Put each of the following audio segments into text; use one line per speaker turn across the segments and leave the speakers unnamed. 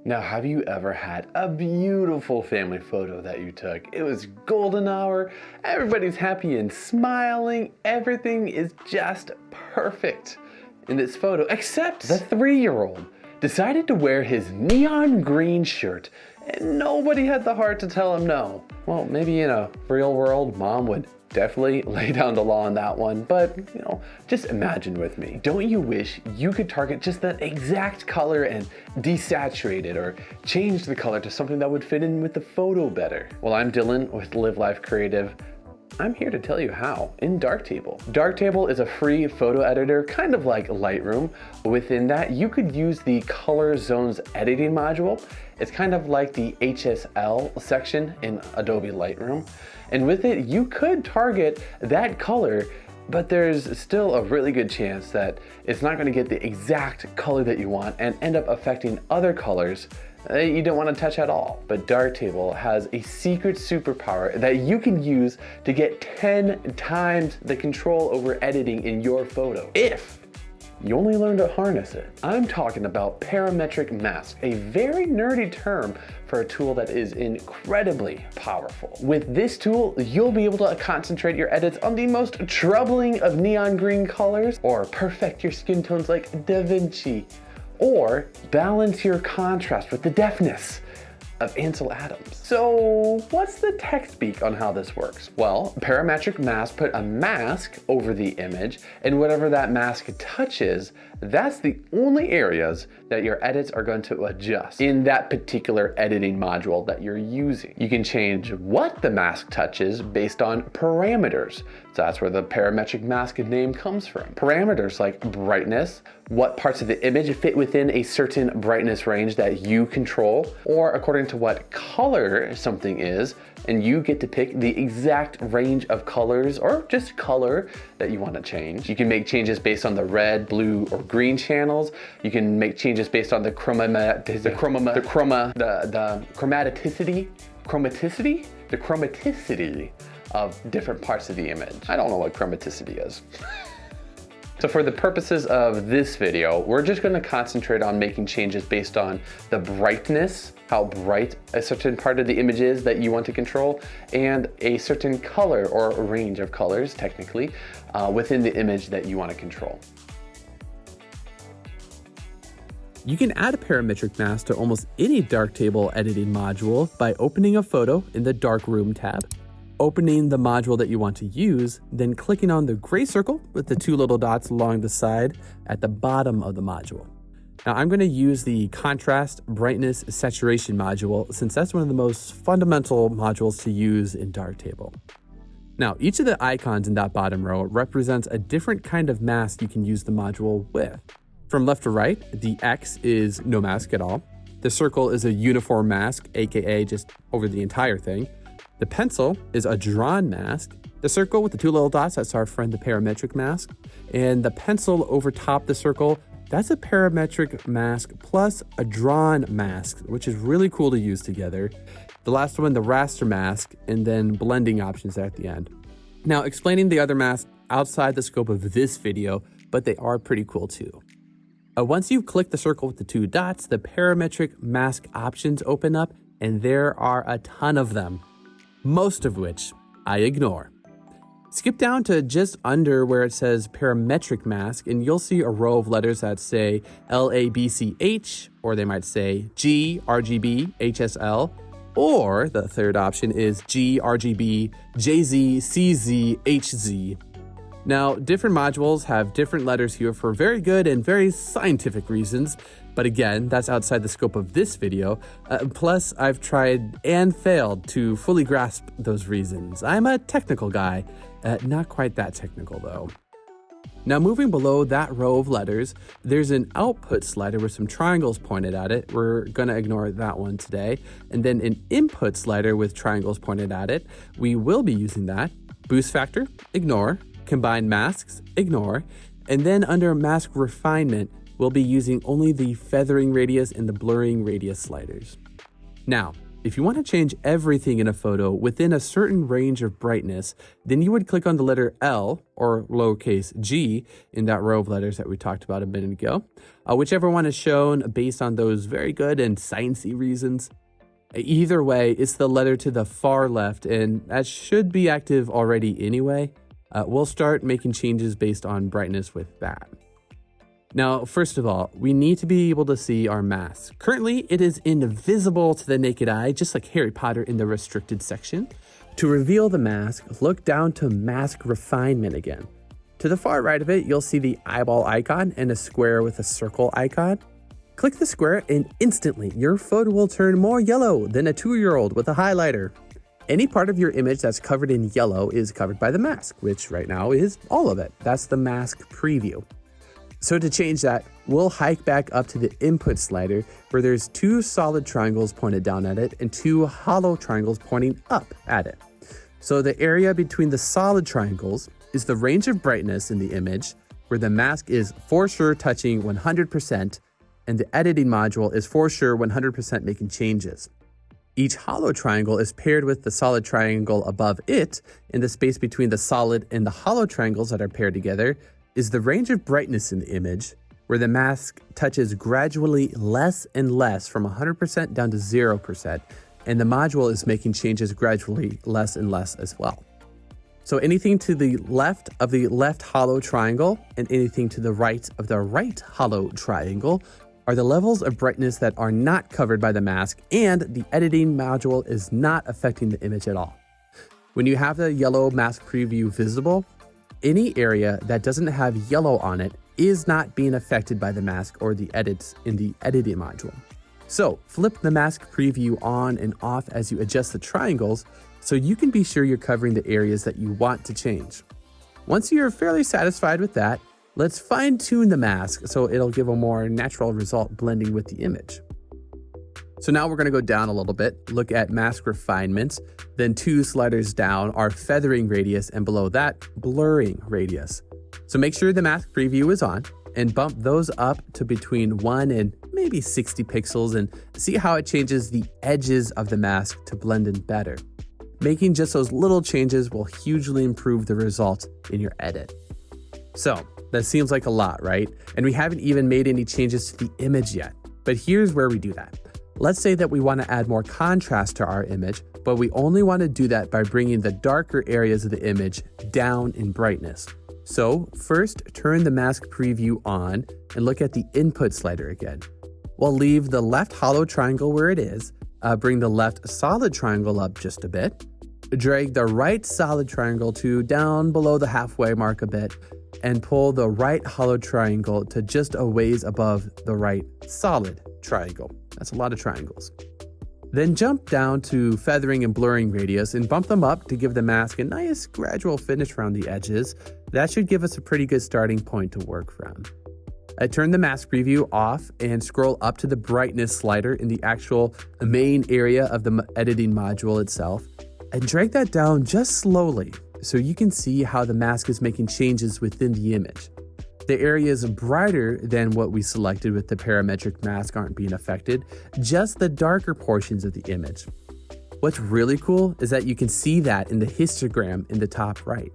Now, have you ever had a beautiful family photo that you took? It was golden hour, everybody's happy and smiling, everything is just perfect in this photo, except the 3-year-old decided to wear his neon green shirt and nobody had the heart to tell him no. Well, maybe in a real world, mom would definitely lay down the law on that one, but just imagine with me. Don't you wish you could target just that exact color and desaturate it or change the color to something that would fit in with the photo better? Well, I'm Dylan with Live Life Creative. I'm here to tell you how in Darktable. Darktable is a free photo editor, kind of like Lightroom. Within that, you could use the Color Zones editing module. It's kind of like the HSL section in Adobe Lightroom. And with it, you could target that color, but there's still a really good chance that it's not going to get the exact color that you want and end up affecting other colors that you don't want to touch at all. But Darktable has a secret superpower that you can use to get 10 times the control over editing in your photo, if you only learn to harness it. I'm talking about Parametric Mask, a very nerdy term for a tool that is incredibly powerful. With this tool, you'll be able to concentrate your edits on the most troubling of neon green colors, or perfect your skin tones like Da Vinci, or balance your contrast with the deftness of Ansel Adams. So what's the tech speak on how this works? Well, Parametric Mask put a mask over the image, and whatever that mask touches, that's the only areas that your edits are going to adjust in that particular editing module that you're using. You can change what the mask touches based on parameters. So that's where the Parametric Mask name comes from. Parameters like brightness, what parts of the image fit within a certain brightness range that you control, or according to what color something is, and you get to pick the exact range of colors or just color that you want to change. You can make changes based on the red, blue, or green channels. You can make changes based on the chromaticity of different parts of the image. I don't know what chromaticity is. So for the purposes of this video, we're just going to concentrate on making changes based on the brightness, how bright a certain part of the image is that you want to control, and a certain color or range of colors, technically, within the image that you want to control.
You can add a parametric mask to almost any Darktable editing module by opening a photo in the Darkroom tab, opening the module that you want to use, then clicking on the gray circle with the 2 little dots along the side at the bottom of the module. Now I'm going to use the contrast, brightness, saturation module since that's one of the most fundamental modules to use in Darktable. Now each of the icons in that bottom row represents a different kind of mask you can use the module with. From left to right, the X is no mask at all. The circle is a uniform mask, aka just over the entire thing. The pencil is a drawn mask. The circle with the 2 little dots, that's our friend the parametric mask. And the pencil over top the circle, that's a parametric mask plus a drawn mask, which is really cool to use together. The last one, the raster mask, and then blending options at the end. Now, explaining the other masks outside the scope of this video, but they are pretty cool too. Once you click the circle with the 2 dots, the parametric mask options open up, and there are a ton of them, most of which I ignore. Skip down to just under where it says parametric mask, and you'll see a row of letters that say LABCH, or they might say G, RGB, HSL, or the third option is G, RGB, JZ, CZ, HZ. Now, different modules have different letters here for very good and very scientific reasons, but again, that's outside the scope of this video. Plus, I've tried and failed to fully grasp those reasons. I'm a technical guy, not quite that technical though. Now, moving below that row of letters, there's an output slider with some triangles pointed at it. We're gonna ignore that one today. And then an input slider with triangles pointed at it. We will be using that. Boost factor, ignore. Combine masks, ignore. And then under mask refinement, we'll be using only the feathering radius and the blurring radius sliders. Now, If you want to change everything in a photo within a certain range of brightness, then you would click on the letter L or lowercase g in that row of letters that we talked about a minute ago. Whichever one is shown based on those very good and sciencey reasons. Either way, it's the letter to the far left, and that should be active already anyway. We'll start making changes based on brightness with that. Now, first of all, we need to be able to see our mask. Currently, it is invisible to the naked eye, just like Harry Potter in the restricted section. To reveal the mask, look down to Mask Refinement again. To the far right of it, you'll see the eyeball icon and a square with a circle icon. Click the square and instantly your photo will turn more yellow than a 2-year-old with a highlighter. Any part of your image that's covered in yellow is covered by the mask, which right now is all of it. That's the mask preview. So to change that, we'll hike back up to the input slider where there's 2 solid triangles pointed down at it and 2 hollow triangles pointing up at it. So the area between the solid triangles is the range of brightness in the image where the mask is for sure touching 100% and the editing module is for sure 100% making changes. Each hollow triangle is paired with the solid triangle above it, and the space between the solid and the hollow triangles that are paired together is the range of brightness in the image, where the mask touches gradually less and less from 100% down to 0%, and the module is making changes gradually less and less as well. So anything to the left of the left hollow triangle and anything to the right of the right hollow triangle are the levels of brightness that are not covered by the mask, and the editing module is not affecting the image at all. When you have the yellow mask preview visible, any area that doesn't have yellow on it is not being affected by the mask or the edits in the editing module. So flip the mask preview on and off as you adjust the triangles so you can be sure you're covering the areas that you want to change. Once you're fairly satisfied with that, let's fine-tune the mask so it'll give a more natural result blending with the image. So now we're going to go down a little bit, look at mask refinement, then 2 sliders down are feathering radius, and below that, blurring radius. So make sure the mask preview is on and bump those up to between 1 and maybe 60 pixels and see how it changes the edges of the mask to blend in better. Making just those little changes will hugely improve the result in your edit. So that seems like a lot, right? And we haven't even made any changes to the image yet. But here's where we do that. Let's say that we want to add more contrast to our image, but we only want to do that by bringing the darker areas of the image down in brightness. So first, turn the mask preview on and look at the input slider again. We'll leave the left hollow triangle where it is, bring the left solid triangle up just a bit, drag the right solid triangle to down below the halfway mark a bit, and pull the right hollow triangle to just a ways above the right solid triangle. That's a lot of triangles. Then jump down to feathering and blurring radius and bump them up to give the mask a nice gradual finish around the edges. That should give us a pretty good starting point to work from. Turn the mask preview off and scroll up to the brightness slider in the actual main area of the editing module itself and drag that down just slowly so you can see how the mask is making changes within the image. The areas brighter than what we selected with the parametric mask aren't being affected, just the darker portions of the image. What's really cool is that you can see that in the histogram in the top right.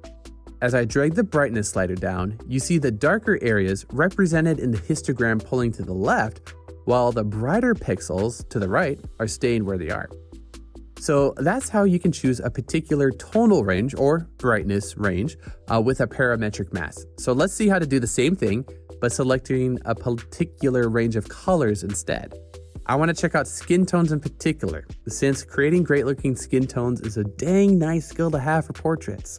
As I drag the brightness slider down, you see the darker areas represented in the histogram pulling to the left, while the brighter pixels to the right are staying where they are. So that's how you can choose a particular tonal range or brightness range with a parametric mask. So let's see how to do the same thing, but selecting a particular range of colors instead. I want to check out skin tones in particular, since creating great looking skin tones is a dang nice skill to have for portraits.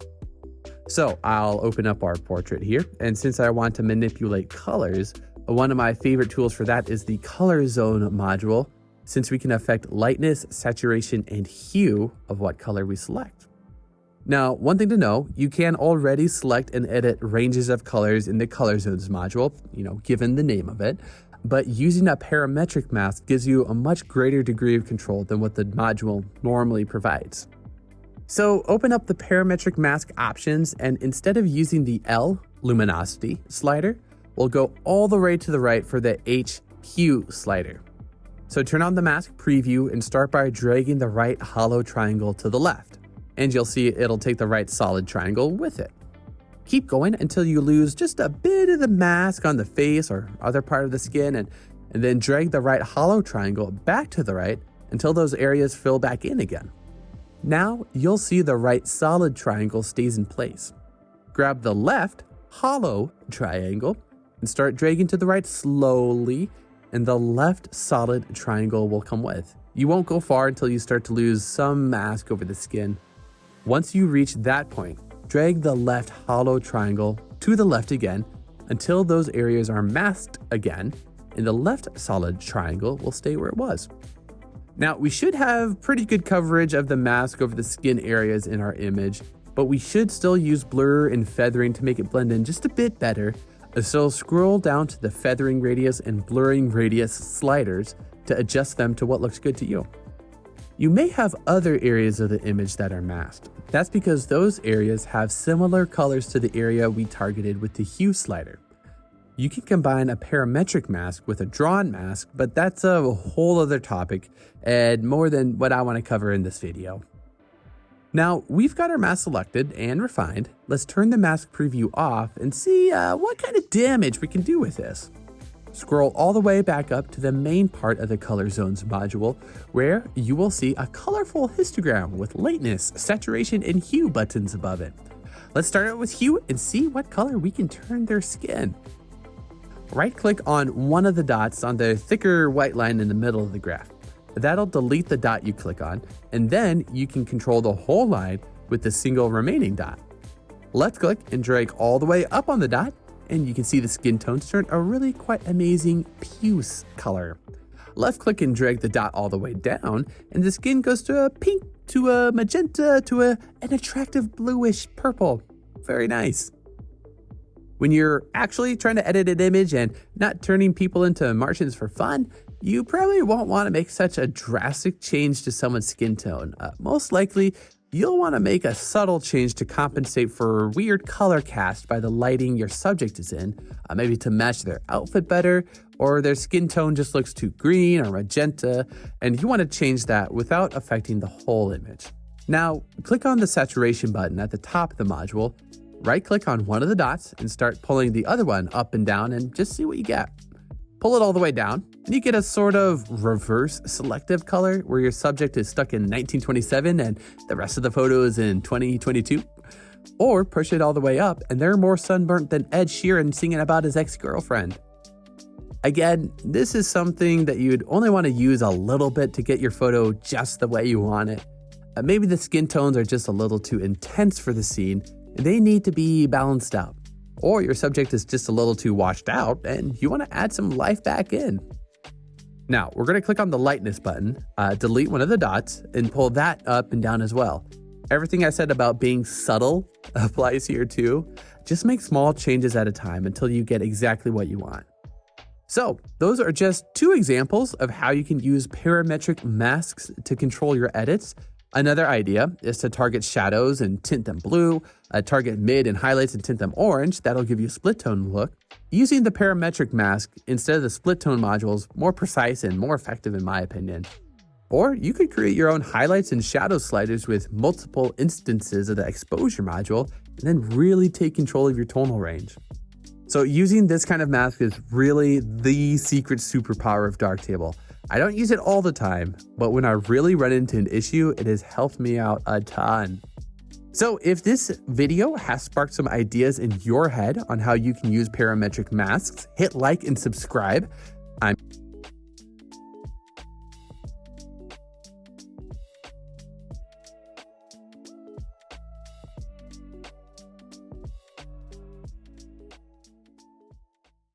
So I'll open up our portrait here, and since I want to manipulate colors, one of my favorite tools for that is the color zone module, since we can affect lightness, saturation, and hue of what color we select. Now, one thing to know, you can already select and edit ranges of colors in the color zones module, given the name of it, but using a parametric mask gives you a much greater degree of control than what the module normally provides. So open up the parametric mask options, and instead of using the L luminosity slider, we'll go all the way to the right for the H hue slider. So turn on the mask preview and start by dragging the right hollow triangle to the left. And you'll see it'll take the right solid triangle with it. Keep going until you lose just a bit of the mask on the face or other part of the skin, and then drag the right hollow triangle back to the right until those areas fill back in again. Now you'll see the right solid triangle stays in place. Grab the left hollow triangle and start dragging to the right slowly, and the left solid triangle will come with. You won't go far until you start to lose some mask over the skin. Once you reach that point, drag the left hollow triangle to the left again until those areas are masked again, and the left solid triangle will stay where it was. Now, we should have pretty good coverage of the mask over the skin areas in our image, but we should still use blur and feathering to make it blend in just a bit better. So scroll down to the feathering radius and blurring radius sliders to adjust them to what looks good to you. You may have other areas of the image that are masked. That's because those areas have similar colors to the area we targeted with the hue slider. You can combine a parametric mask with a drawn mask, but that's a whole other topic and more than what I want to cover in this video. Now, we've got our mask selected and refined. Let's turn the mask preview off and see what kind of damage we can do with this. Scroll all the way back up to the main part of the color zones module, where you will see a colorful histogram with lightness, saturation, and hue buttons above it. Let's start out with hue and see what color we can turn their skin. Right-click on one of the dots on the thicker white line in the middle of the graph. That'll delete the dot you click on, and then you can control the whole line with the single remaining dot. Left-click and drag all the way up on the dot, and you can see the skin tones turn a really quite amazing puce color. Left-click and drag the dot all the way down, and the skin goes to a pink, to a magenta, to an attractive bluish purple. Very nice. When you're actually trying to edit an image and not turning people into Martians for fun, you probably won't want to make such a drastic change to someone's skin tone. Most likely, you'll want to make a subtle change to compensate for weird color cast by the lighting your subject is in, maybe to match their outfit better, or their skin tone just looks too green or magenta, and you want to change that without affecting the whole image. Now, click on the saturation button at the top of the module, right-click on one of the dots and start pulling the other one up and down and just see what you get. Pull it all the way down, and you get a sort of reverse selective color where your subject is stuck in 1927 and the rest of the photo is in 2022. Or push it all the way up, and they're more sunburnt than Ed Sheeran singing about his ex-girlfriend. Again, this is something that you'd only want to use a little bit to get your photo just the way you want it. Maybe the skin tones are just a little too intense for the scene, and they need to be balanced out. Or your subject is just a little too washed out and you want to add some life back in. Now, we're going to click on the lightness button, delete one of the dots, and pull that up and down as well. Everything I said about being subtle applies here too. Just make small changes at a time until you get exactly what you want. So, those are just two examples of how you can use parametric masks to control your edits. Another idea is to target shadows and tint them blue, target mid and highlights and tint them orange. That'll give you a split tone look. Using the parametric mask instead of the split tone module is more precise and more effective in my opinion. Or you could create your own highlights and shadow sliders with multiple instances of the exposure module and then really take control of your tonal range. So using this kind of mask is really the secret superpower of Darktable. I don't use it all the time, but when I really run into an issue, it has helped me out a ton. So if this video has sparked some ideas in your head on how you can use parametric masks, hit like and subscribe.